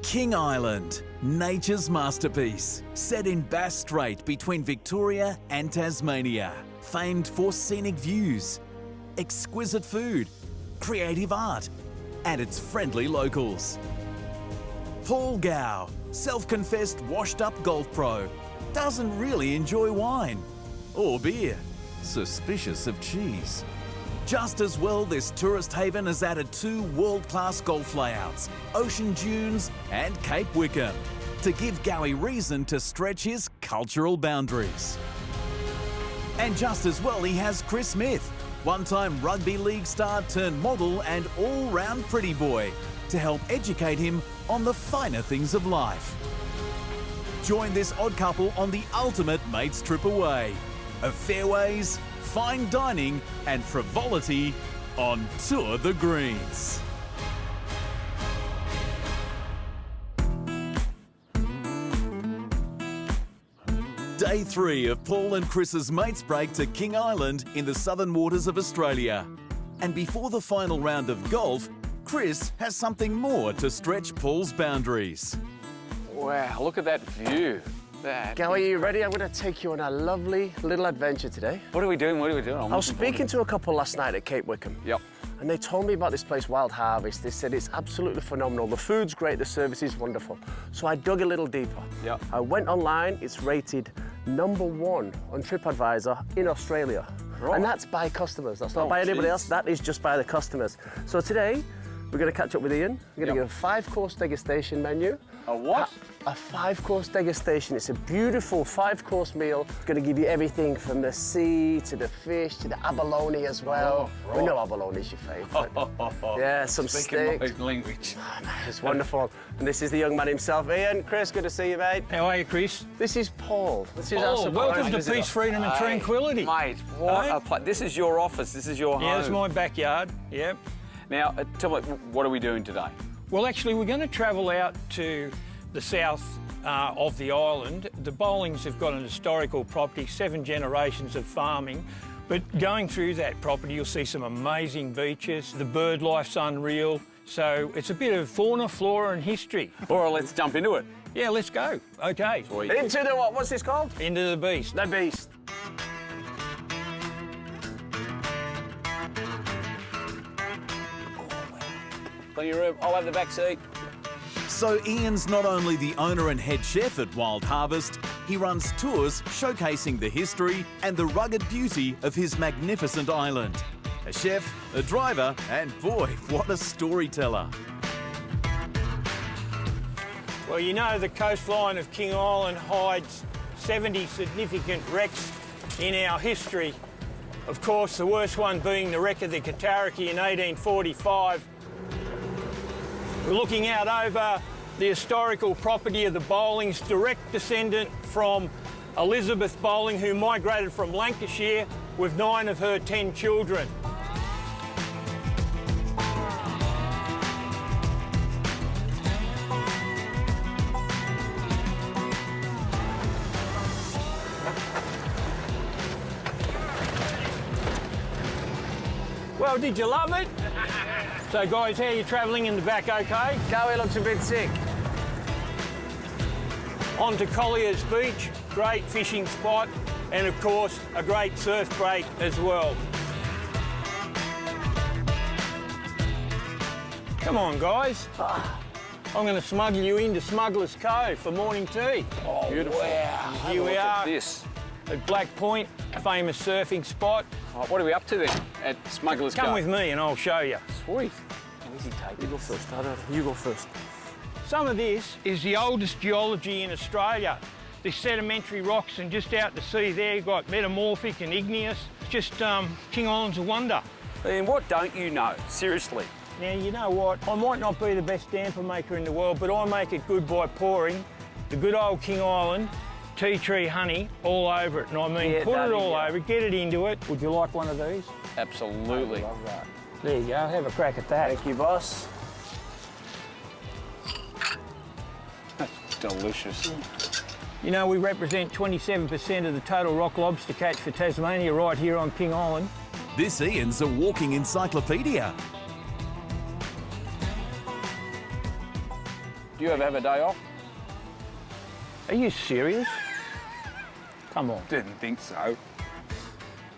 King Island, nature's masterpiece, set in Bass Strait between Victoria and Tasmania. Famed for scenic views, exquisite food, creative art, and its friendly locals. Paul Gow, self-confessed washed-up golf pro, doesn't really enjoy wine or beer, suspicious of cheese. Just as well, this tourist haven has added 2 world-class golf layouts, Ocean Dunes and Cape Wickham, to give Gowie reason to stretch his cultural boundaries. And just as well, he has Kris Smith, one-time rugby league star turned model and all-round pretty boy, to help educate him on the finer things of life. Join this odd couple on the ultimate mates trip away of fairways, fine dining and frivolity on Tour the Greens. Day 3 of Paul and Kris's mates break to King Island in the southern waters of Australia. And before the final round of golf, Kris has something more to stretch Paul's boundaries. Wow, look at that view. Gow, are you ready? I'm going to take you on a lovely little adventure today. What are we doing? What are we doing? I was speaking to a couple last night at Cape Wickham. Yep. And they told me about this place, Wild Harvest. They said it's absolutely phenomenal. The food's great, the service is wonderful. So I dug a little deeper. Yep. I went online, it's rated #1 on TripAdvisor in Australia. Right. And that's by customers. That's not by anybody else, that is just by the customers. So today, we're going to catch up with Ian. We're going to get a 5-course degustation menu. A what? A 5-course degustation. It's a beautiful 5-course meal. It's going to give you everything from the sea to the fish to the abalone as well. Oh, right. We know abalone is your favourite. Yeah, some Speaking steak. my language. It's wonderful. And this is the young man himself, Ian. Kris, good to see you, mate. How are you, Chris? This is Paul. This is our Oh, surprise welcome to visitor. peace, freedom and tranquility. Mate, what Hey? a place. This is your office. This is your home. Yeah, it's my backyard, yeah. Now, tell me, what are we doing today? Well, actually, we're going to travel out to the south of the island. The Bowlings have got an historical property, 7 generations of farming. But going through that property, you'll see some amazing beaches. The bird life's unreal. So it's a bit of fauna, flora and history. All right, let's jump into it. Yeah, let's go. Okay. Into the what? What's this called? Into the beast. The beast. Plenty of room. I'll have the back seat. So Ian's not only the owner and head chef at Wild Harvest, he runs tours showcasing the history and the rugged beauty of his magnificent island. A chef, a driver, and boy, what a storyteller. Well, you know, the coastline of King Island hides 70 significant wrecks in our history. Of course, the worst one being the wreck of the Katariki in 1845. We're looking out over the historical property of the Bowlings, direct descendant from Elizabeth Bowling, who migrated from Lancashire with 9 of her 10 children. Well, did you love it? So, guys, how are you travelling in the back, okay? Gowie looks a bit sick. On to Collier's Beach, great fishing spot, and of course, a great surf break as well. Come on, guys. I'm going to smuggle you into Smuggler's Cove for morning tea. Oh, beautiful. Wow. Here we are At this. at Black Point, a famous surfing spot. Right, what are we up to then at Smuggler's Cove? Come with me and I'll show you. Sweet. How easy take You go first, you go first. Some of this is the oldest geology in Australia. There's sedimentary rocks, and just out to sea there you've got metamorphic and igneous. Just King Island's a wonder. And what don't you know? Seriously. Now, you know what? I might not be the best damper maker in the world, but I make it good by pouring the good old King Island tea tree honey all over it. And I mean, Yeah, put it Daddy, all yeah. over it, get it into it. Would you like one of these? Absolutely. Love that. There you go, have a crack at that. Thank you, boss. That's delicious. You know, we represent 27% of the total rock lobster catch for Tasmania right here on King Island. This Ian's a walking encyclopedia. Do you ever have a day off? Are you serious? Come on. Didn't think so.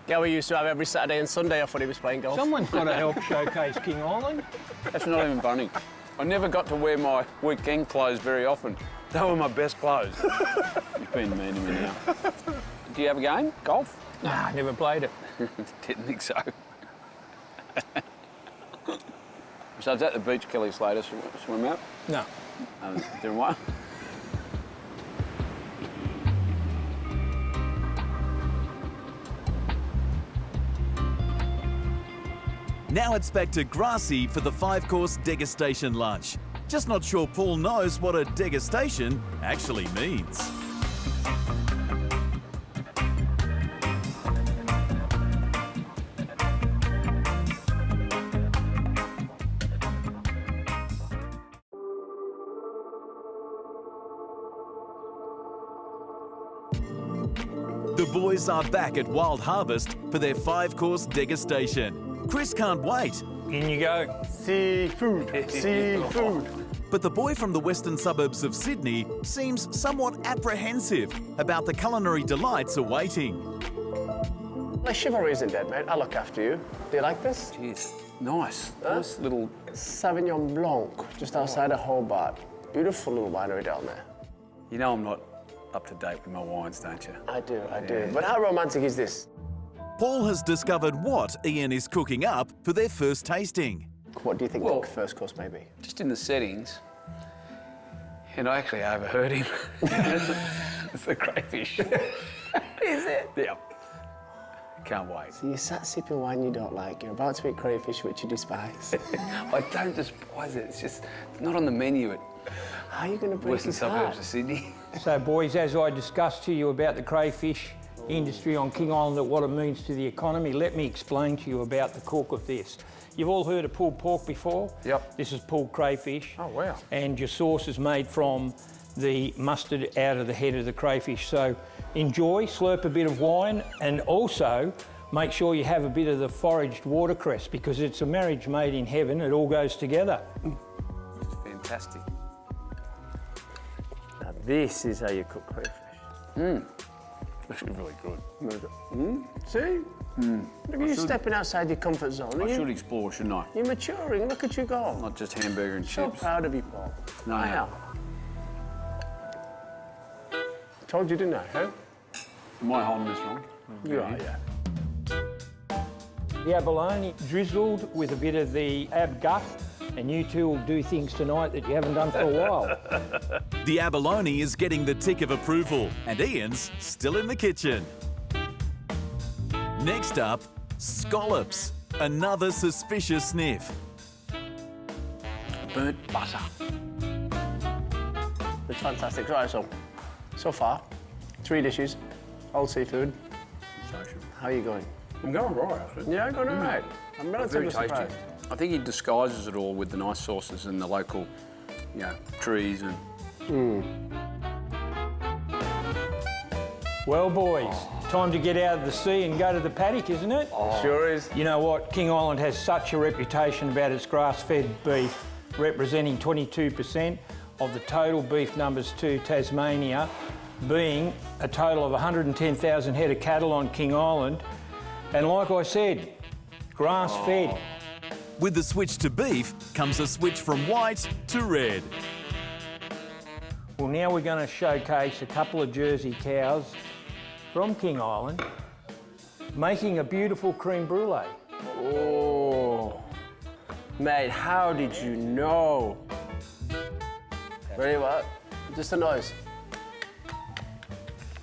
Yeah, we used to have every Saturday and Sunday off when he was playing golf. Someone's got to help showcase King Island. That's not even funny. I never got to wear my weekend clothes very often. They were my best clothes. You've been mean to me now. Do you have a game? Golf? Nah, never played it. Didn't think so. So is that the beach Kelly Slater swim out? No. Doing what? Now it's back to Grassy for the 5-course degustation lunch. Just not sure Paul knows what a degustation actually means. The boys are back at Wild Harvest for their 5-course degustation. Kris can't wait. In you go. Seafood, seafood. But the boy from the western suburbs of Sydney seems somewhat apprehensive about the culinary delights awaiting. My chivalry isn't dead, mate. I'll look after you. Do you like this? Jeez, nice. Nice little... Sauvignon Blanc, just outside of Hobart. Beautiful little winery down there. You know I'm not up to date with my wines, don't you? I do. But how romantic is this? Paul has discovered what Ian is cooking up for their first tasting. What do you think Well- the first course may be? Just in the settings. And I actually overheard him. It's the crayfish. Is it? Yeah. Can't wait. So you sat sipping wine you don't like. You're about to eat crayfish, which you despise. I don't despise it. It's just not on the menu at How are you going to break western his suburbs heart? of Sydney. So, boys, as I discussed to you about the crayfish industry on King Island and what it means to the economy, let me explain to you about the cook of this. You've all heard of pulled pork before? Yep. This is pulled crayfish. Oh, wow. And your sauce is made from the mustard out of the head of the crayfish. So enjoy, slurp a bit of wine, and also make sure you have a bit of the foraged watercress because it's a marriage made in heaven. It all goes together. It's fantastic. Now, this is how you cook crayfish. Actually really good. See? Look at you stepping outside your comfort zone. I should explore, shouldn't I? You're maturing. Look at you go. Not just hamburger and So chips. proud of you, Paul. No, I am. Told you, didn't I? Huh? Am I holding this wrong? You are, yeah. The abalone drizzled with a bit of the ab gut, and you two will do things tonight that you haven't done for a while. The abalone is getting the tick of approval, and Ian's still in the kitchen. Next up, scallops. Another suspicious sniff. Burnt butter. It's fantastic. Right, so far, 3 dishes, all seafood. How are you going? I'm going right, actually. Yeah, going all right. I'm Very relatively tasty. surprised. I think he disguises it all with the nice sauces and the local, trees and... Well, boys, time to get out of the sea and go to the paddock, isn't it? Sure is. You know what? King Island has such a reputation about its grass-fed beef, representing 22% of the total beef numbers to Tasmania, being a total of 110,000 head of cattle on King Island. And like I said, grass-fed. With the switch to beef comes a switch from white to red. Well, now we're going to showcase a couple of Jersey cows from King Island making a beautiful creme brulee. Oh, mate, how did you know? Ready, what? Just a noise.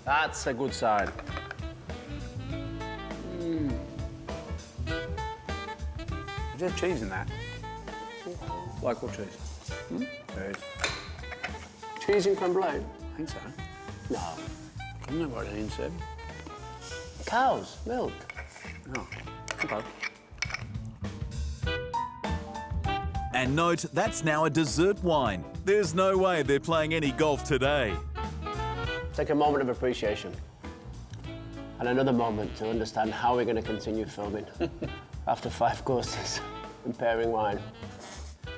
That's a good sign. Is there cheese in that? Local cheese. There is. Cheese and creme brulee? I think so. No. I don't know what Ian said. Cows, milk. Oh, okay. And note, that's now a dessert wine. There's no way they're playing any golf today. Take a moment of appreciation. And another moment to understand how we're going to continue filming after 5 courses and pairing wine.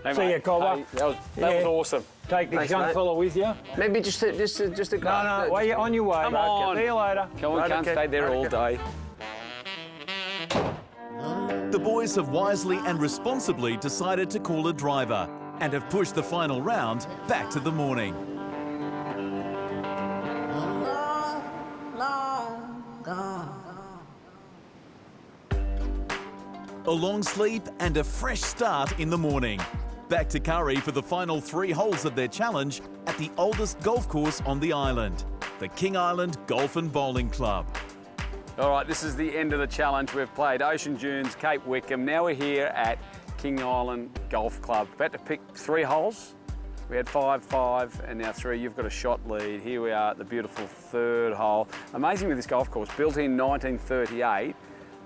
Hey, See mate. ya, Cobber. Hey, that was awesome. Take the Thanks, junk mate. fella with you. Maybe just a No, well, you're on your way. Come on. See you later. Come on, Right, can't okay. stay there Right, all okay. day. The boys have wisely and responsibly decided to call a driver and have pushed the final round back to the morning. A long sleep and a fresh start in the morning. Back to Curry for the final 3 holes of their challenge at the oldest golf course on the island, the King Island Golf and Bowling Club. All right, this is the end of the challenge. We've played Ocean Dunes, Cape Wickham. Now we're here at King Island Golf Club. About to pick 3 holes. We had 5, and now 3. You've got a shot lead. Here we are at the beautiful 3rd hole. Amazing with this golf course, built in 1938,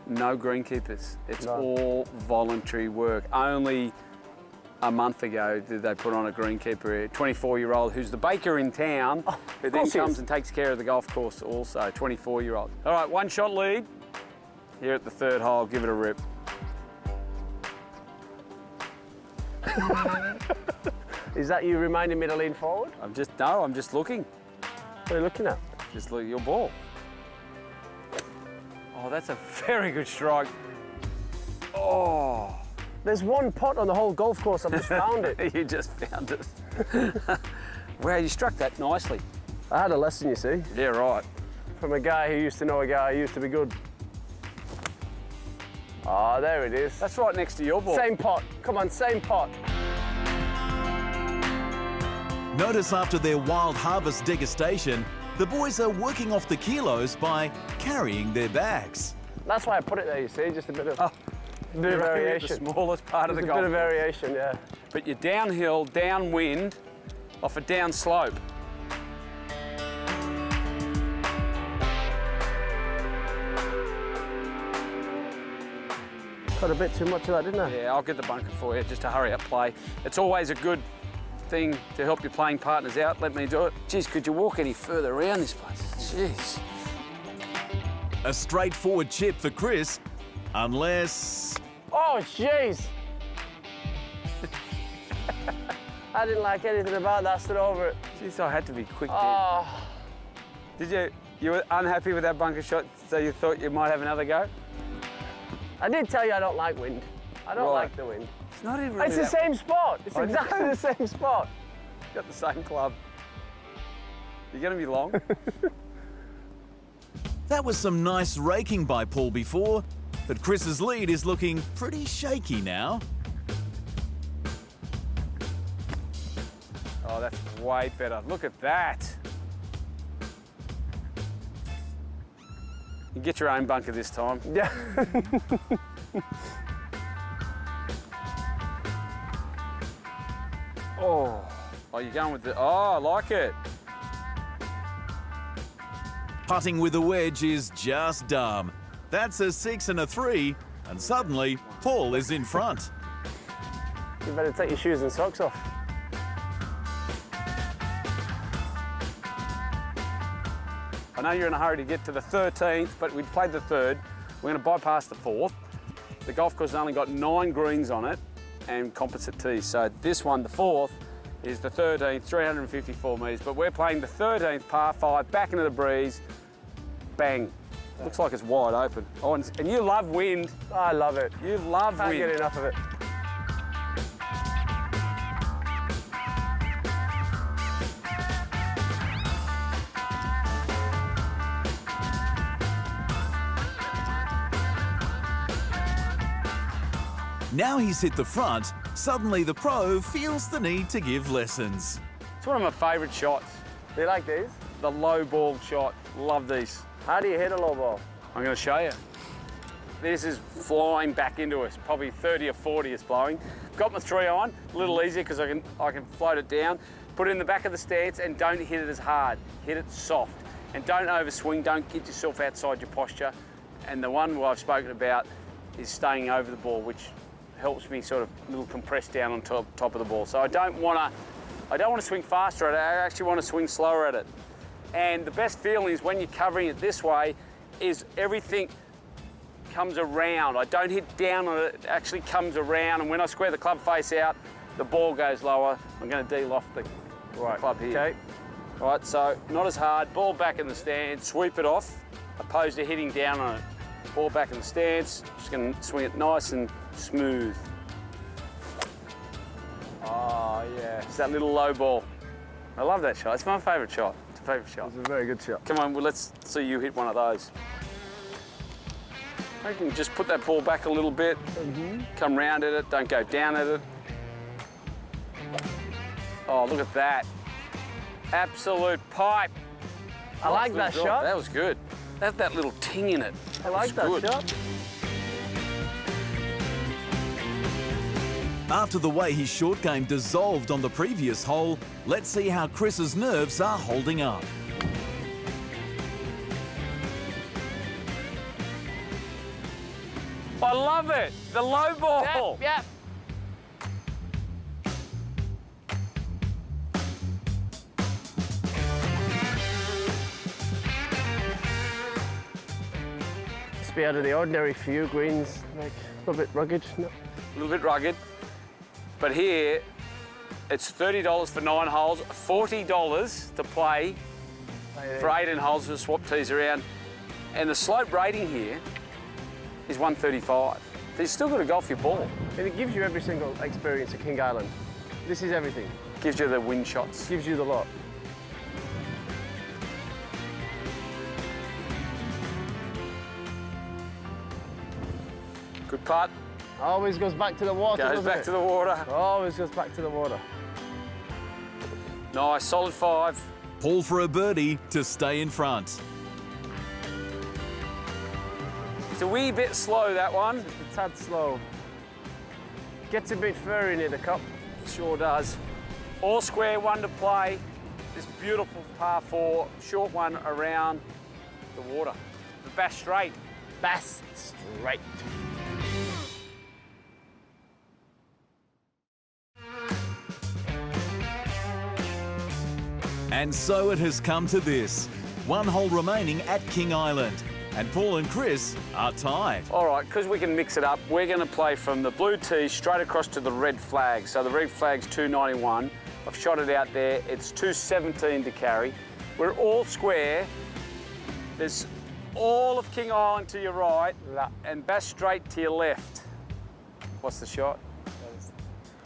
no greenkeepers. It's all voluntary work. Only a month ago did they put on a greenkeeper, a 24-year-old who's the baker in town, who then comes and takes care of the golf course also, 24-year-old. All right, 1 shot lead. Here at the 3rd hole, give it a rip. Is that you reminding me to lean forward? I'm just looking. What are you looking at? Just look at your ball. Oh, that's a very good strike. Oh. There's 1 pot on the whole golf course. I've just found it. You just found it. Wow, you struck that nicely. I had a lesson, you see, Yeah, right. from a guy who used to know a guy who used to be good. Ah, there it is. That's right next to your ball. Same pot. Come on, same pot. Notice after their wild harvest degustation, the boys are working off the kilos by carrying their bags. That's why I put it there, you see, just a bit of, bit of You're right, variation. the smallest part of Just the a golf bit of course. variation, yeah. But you're downhill, downwind, off a down slope. Got a bit too much of that, didn't I? Yeah, I'll get the bunker for you just to hurry up play. It's always a good thing to help your playing partners out. Let me do it. Geez, could you walk any further around this place? Jeez. A straightforward chip for Kris, unless... Oh, jeez. I didn't like anything about that. Stood over it. Jeez, I had to be quick there. Oh, Did you were unhappy with that bunker shot, so you thought you might have another go? I did tell you I don't like wind. I don't Right. like the wind. It's not even really It's the that- same spot. It's I know. exactly the same spot. Got the same club. You're going to be long. That was some nice raking by Paul before, but Kris's lead is looking pretty shaky now. Oh, that's way better. Look at that. You get your own bunker this time. Yeah. Oh, you're going with the... Oh, I like it. Putting with a wedge is just dumb. That's a 6 and a 3, and suddenly Paul is in front. You better take your shoes and socks off. I know you're in a hurry to get to the 13th, but we've played the 3rd. We're going to bypass the 4th. The golf course has only got 9 greens on it and composite tees. So this one, the 4th, is the 13th, 354 metres. But we're playing the 13th par 5, back into the breeze. Bang. Looks like it's wide open. Oh, and you love wind. I love it. You love Can't wind. get enough of it. Now he's hit the front, suddenly the pro feels the need to give lessons. It's one of my favourite shots. Do you like these? The low ball shot. Love these. How do you hit a low ball? I'm going to show you. This is flying back into us. Probably 30 or 40 is blowing. Got my 3-iron, a little easier because I can float it down. Put it in the back of the stance and don't hit it as hard. Hit it soft. And don't overswing, don't get yourself outside your posture. And the one I've spoken about is staying over the ball, which helps me sort of a little compress down on top of the ball. So I don't want to swing faster at it, I actually want to swing slower at it. And the best feeling is when you're covering it this way, is everything comes around. I don't hit down on it, it actually comes around, and when I square the club face out, the ball goes lower. I'm going to de-loft Right. Club here. Okay. Right, so not as hard. Ball back in the stance, sweep it off, opposed to hitting down on it. Ball back in the stance, just going to swing it nice and smooth. Oh, yeah. It's that little low ball. I love that shot. It's my favourite shot. It's a favourite shot. It's a very good shot. Come on, well, let's see you hit one of those. You can just put that ball back a little bit, come round at it, don't go down at it. Oh, look at that. Absolute pipe. I like that shot. That was good. That had that little ting in it. I like that good. shot. After the way his short game dissolved on the previous hole, let's see how Kris's nerves are holding up. I love it. The low ball. Yep. It's be out of the ordinary for you, greens, like a little bit rugged. No. A little bit rugged. But here, it's $30 for 9 holes, $40 to play for 18 holes to swap tees around. And the slope rating here is 135. So you still got to golf your ball. And it gives you every single experience at King Island. This is everything. Gives you the wind shots. Gives you the lot. Good putt. Always goes back to the water, Goes doesn't back it? to the water. Always goes back to the water. Nice, solid 5. Paul for a birdie to stay in front. It's a wee bit slow, that one. Just a tad slow. Gets a bit furry near the cup. Sure does. All square, 1 to play. This beautiful par 4, short one around the water. The Bass Strait. Bass Strait. And so it has come to this. 1 hole remaining at King Island. And Paul and Kris are tied. All right, because we can mix it up, we're going to play from the blue tee straight across to the red flag. So the red flag's 291. I've shot it out there. It's 217 to carry. We're all square. There's all of King Island to your right and Bass Strait to your left. What's the shot?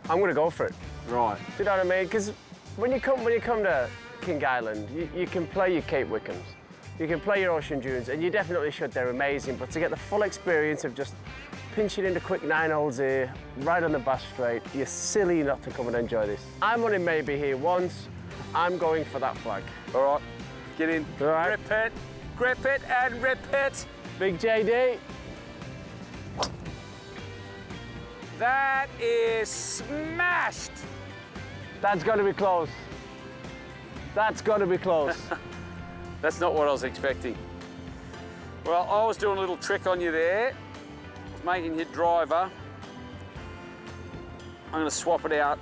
I'm going to go for it. Right. Do you know what I mean? Because when you come to King Island, you can play your Cape Wickhams, you can play your Ocean Dunes, and you definitely should. They're amazing. But to get the full experience of just pinching into quick 9 holes here, right on the Bass Strait, you're silly not to come and enjoy this. I'm only maybe here once. I'm going for that flag. All right. Get in. All right. Grip it, and rip it. Big JD. That is smashed. That's got to be close. That's got to be close. That's not what I was expecting. Well, I was doing a little trick on you there. I was making your driver. I'm going to swap it out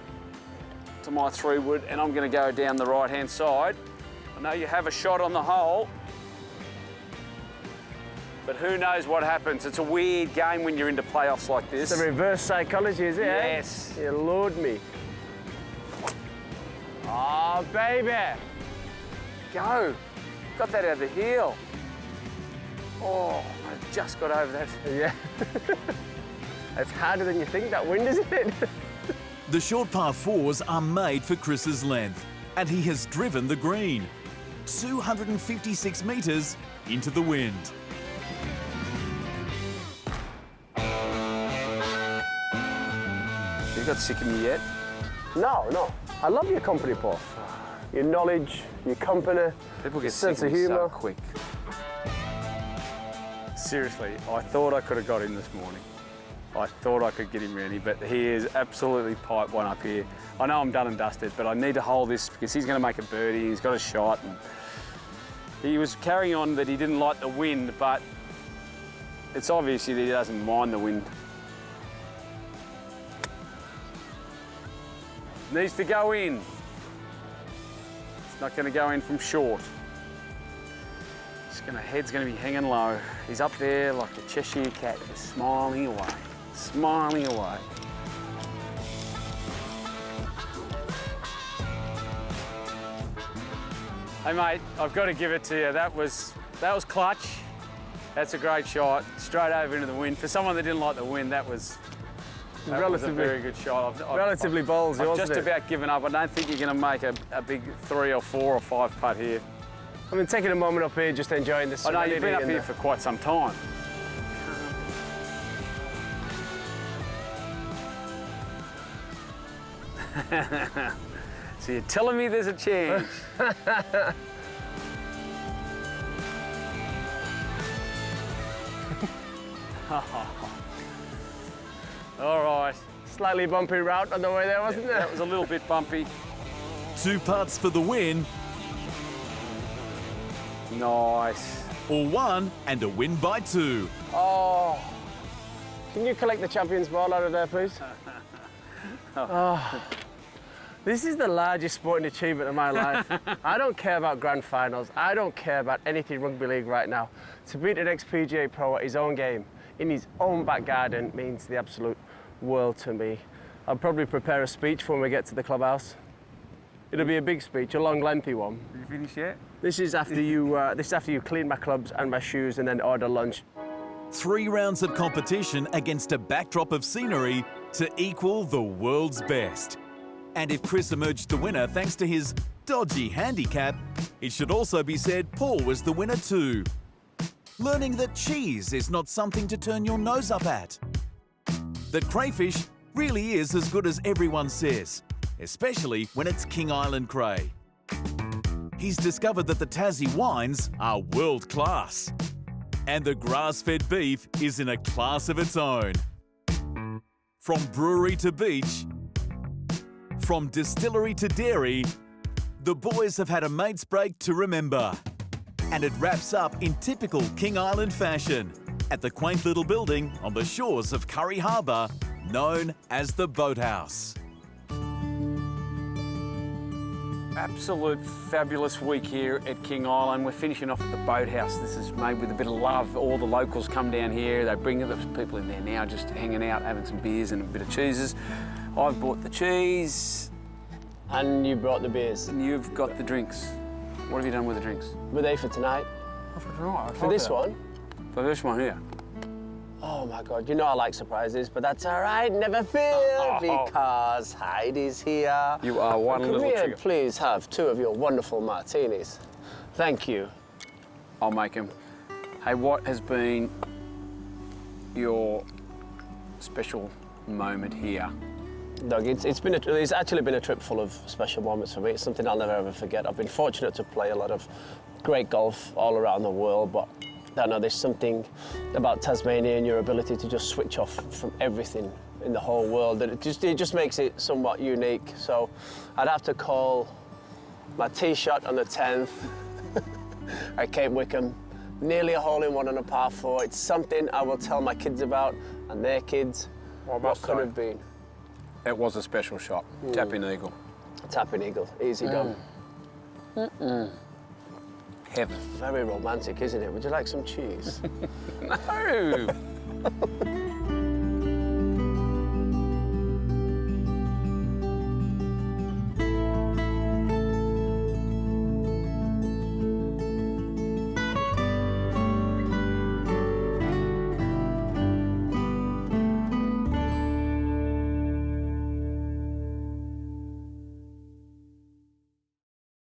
to my 3-wood and I'm going to go down the right-hand side. I know you have a shot on the hole, but who knows what happens. It's a weird game when you're into playoffs like this. It's the reverse psychology, is it? Yes. Eh? You lured me. Oh, baby. Go. Got that out of the heel. Oh, I just got over that. Yeah. It's harder than you think, that wind, isn't it? The short par 4s are made for Kris's length, and he has driven the green. 256 metres into the wind. You got sick of me yet? No. I love your company, Paul. Your knowledge, your company, People get sense sick of of me so humour. quick. Seriously, I thought I could have got him this morning. I thought I could get him ready, but he is absolutely pipe one up here. I know I'm done and dusted, but I need to hold this because he's going to make a birdie. He's got a shot. And he was carrying on that he didn't like the wind, but it's obvious that he doesn't mind the wind. Needs to go in. It's not going to go in from short. Head's going to be hanging low. He's up there like a Cheshire cat, just smiling away, smiling away. Hey mate, I've got to give it to you. That was clutch. That's a great shot, straight over into the wind. For someone that didn't like the wind, that was a very good shot. Relatively ballsy, I've wasn't just it? about given up. I don't think you're going to make a big 3 or 4 or 5 putt here. I mean, taking a moment up here, just enjoying this. I know you've been up here for quite some time. So you're telling me there's a chance? All right. Slightly bumpy route on the way there, wasn't there? That was a little bit bumpy. 2 putts for the win, Nice. or 1 and a win by 2. Oh. Can you collect the champion's ball out of there, please? Oh. This is the largest sporting achievement of my life. I don't care about grand finals. I don't care about anything rugby league right now. To beat an ex-PGA pro at his own game, in his own back garden, means the absolute world to me. I'll probably prepare a speech for when we get to the clubhouse. It'll be a big speech, a long, lengthy one. Did you finish yet? This is after you clean my clubs and my shoes and then order lunch. 3 rounds of competition against a backdrop of scenery to equal the world's best. And if Kris emerged the winner thanks to his dodgy handicap, it should also be said Paul was the winner too. Learning that cheese is not something to turn your nose up at. That crayfish really is as good as everyone says, especially when it's King Island cray. He's discovered that the Tassie wines are world class. And the grass-fed beef is in a class of its own. From brewery to beach, from distillery to dairy, the boys have had a mate's break to remember. And it wraps up in typical King Island fashion at the quaint little building on the shores of Curry Harbour, known as the Boathouse. Absolute fabulous week here at King Island. We're finishing off at the Boathouse. This is made with a bit of love. All the locals come down here. They bring the people in there now just hanging out, having some beers and a bit of cheeses. I've bought the cheese. And you brought the beers. And you've got the drinks. What have you done with the drinks? Were they for tonight? Oh, for tonight. For this one? For this one here. Oh my God, you know I like surprises, but that's all right, never fear, because Heidi's here. You are one little Could trigger. we please have 2 of your wonderful martinis? Thank you. I'll make them. Hey, what has been your special moment here? Doug, it's actually been a trip full of special moments for me. It's something I'll never ever forget. I've been fortunate to play a lot of great golf all around the world, but I know there's something about Tasmania and your ability to just switch off from everything in the whole world that it just makes it somewhat unique. So I'd have to call my tee shot on the 10th at Cape Wickham, nearly a hole-in-one on a par 4. It's something I will tell my kids about and their kids what could have been. It was a special shot. Tapping eagle. Tapping eagle, easy done. Heaven. Very romantic, isn't it? Would you like some cheese? No!